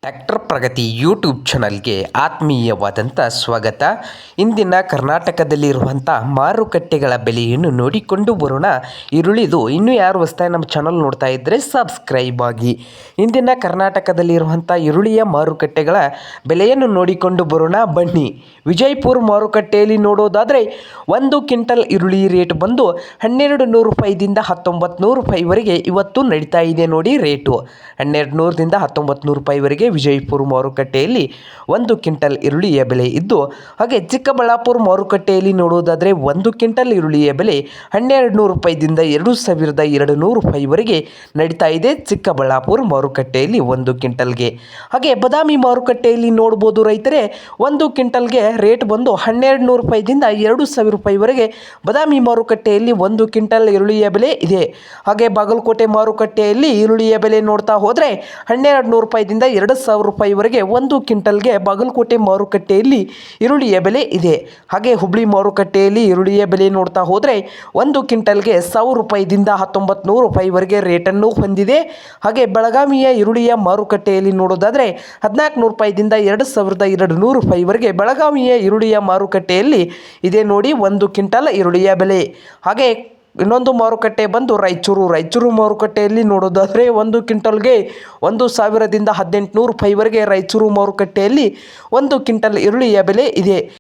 Tractor ಪ್ರಗತಿ YouTube ಚಾನಲ್ಗೆ ಆತ್ಮೀಯವಾದಂಥ ಸ್ವಾಗತ. ಇಂದಿನ ಕರ್ನಾಟಕದಲ್ಲಿರುವಂಥ ಮಾರುಕಟ್ಟೆಗಳ ಬೆಲೆಯನ್ನು ನೋಡಿಕೊಂಡು ಬರೋಣ. ಈರುಳ್ಳಿದು ಇನ್ನೂ ಯಾರು ಹೊಸ್ದಾಗಿ ನಮ್ಮ ಚಾನಲ್ ನೋಡ್ತಾ ಇದ್ದರೆ ಸಬ್ಸ್ಕ್ರೈಬ್ ಆಗಿ. ಇಂದಿನ ಕರ್ನಾಟಕದಲ್ಲಿರುವಂಥ ಈರುಳ್ಳಿಯ ಮಾರುಕಟ್ಟೆಗಳ ಬೆಲೆಯನ್ನು ನೋಡಿಕೊಂಡು ಬರೋಣ ಬನ್ನಿ. ವಿಜಯಪುರ ಮಾರುಕಟ್ಟೆಯಲ್ಲಿ ನೋಡೋದಾದರೆ 1 ಕ್ವಿಂಟಲ್ ಈರುಳ್ಳಿ ರೇಟ್ ಬಂದು 1200 ರೂಪಾಯಿದಿಂದ 1900 ರೂಪಾಯಿವರೆಗೆ ಇವತ್ತು ನಡೀತಾ ಇದೆ ನೋಡಿ. ರೇಟು 1200ದಿಂದ 1900 ರೂಪಾಯಿವರೆಗೆ ವಿಜಯಪುರ ಮಾರುಕಟ್ಟೆಯಲ್ಲಿ 1 ಕ್ವಿಂಟಲ್ ಈರುಳ್ಳಿಯ ಬೆಲೆ ಇದ್ದು, ಹಾಗೆ ಚಿಕ್ಕಬಳ್ಳಾಪುರ ಮಾರುಕಟ್ಟೆಯಲ್ಲಿ ನೋಡುವುದಾದರೆ 1 ಕ್ವಿಂಟಲ್ ಈರುಳ್ಳಿಯ ಬೆಲೆ 1200 ರೂಪಾಯಿದಿಂದ 2200 ರೂಪಾಯಿವರೆಗೆ ನಡೀತಾ ಇದೆ ಚಿಕ್ಕಬಳ್ಳಾಪುರ ಮಾರುಕಟ್ಟೆಯಲ್ಲಿ 1 ಕ್ವಿಂಟಲ್ಗೆ. ಹಾಗೆ ಬದಾಮಿ ಮಾರುಕಟ್ಟೆಯಲ್ಲಿ ನೋಡ್ಬೋದು ರೈತರೇ, 1 ಕ್ವಿಂಟಲ್ಗೆ ರೇಟ್ ಬಂದು 1200 ರೂಪಾಯಿದಿಂದ 2000 ರೂಪಾಯಿವರೆಗೆ ಬದಾಮಿ ಮಾರುಕಟ್ಟೆಯಲ್ಲಿ 1 ಕ್ವಿಂಟಲ್ ಈರುಳ್ಳಿಯ ಬೆಲೆ ಇದೆ. ಹಾಗೆ ಬಾಗಲಕೋಟೆ ಮಾರುಕಟ್ಟೆಯಲ್ಲಿ ಈರುಳ್ಳಿಯ ಬೆಲೆ ನೋಡ್ತಾ ಹೋದರೆ 1200 ರೂಪಾಯಿದಿಂದ 2000 ರೂಪಾಯಿವರೆಗೆ 1 ಕ್ವಿಂಟಲ್ಗೆ ಬಾಗಲಕೋಟೆ ಮಾರುಕಟ್ಟೆಯಲ್ಲಿ ಈರುಳ್ಳಿಯ ಬೆಲೆ ಇದೆ. ಹಾಗೆ ಹುಬ್ಳಿ ಮಾರುಕಟ್ಟೆಯಲ್ಲಿ ಈರುಳ್ಳಿಯ ಬೆಲೆ ನೋಡ್ತಾ ಹೋದರೆ 1 ಕ್ವಿಂಟಲ್ಗೆ 1000 ರೂಪಾಯಿದಿಂದ 1900 ರೂಪಾಯಿವರೆಗೆ ರೇಟನ್ನು ಹೊಂದಿದೆ. ಹಾಗೆ ಬೆಳಗಾವಿಯ ಈರುಳ್ಳಿಯ ಮಾರುಕಟ್ಟೆಯಲ್ಲಿ ನೋಡೋದಾದರೆ 1400 ರೂಪಾಯಿದಿಂದ 2200 ರೂಪಾಯಿವರೆಗೆ ಬೆಳಗಾವಿಯ ಈರುಳ್ಳಿಯ ಮಾರುಕಟ್ಟೆಯಲ್ಲಿ ಇದೆ ನೋಡಿ 1 ಕ್ವಿಂಟಲ್ ಈರುಳ್ಳಿಯ ಬೆಲೆ. ಹಾಗೆ ಇನ್ನೊಂದು ಮಾರುಕಟ್ಟೆ ಬಂದು ರಾಯಚೂರು ಮಾರುಕಟ್ಟೆಯಲ್ಲಿ ನೋಡೋದಾದರೆ 1 ಕ್ವಿಂಟಲ್ಗೆ 1000ದಿಂದ 1800 ರೂಪಾಯಿವರೆಗೆ ರಾಯಚೂರು ಮಾರುಕಟ್ಟೆಯಲ್ಲಿ 1 ಕ್ವಿಂಟಲ್ ಈರುಳ್ಳಿಯ ಬೆಲೆ ಇದೆ.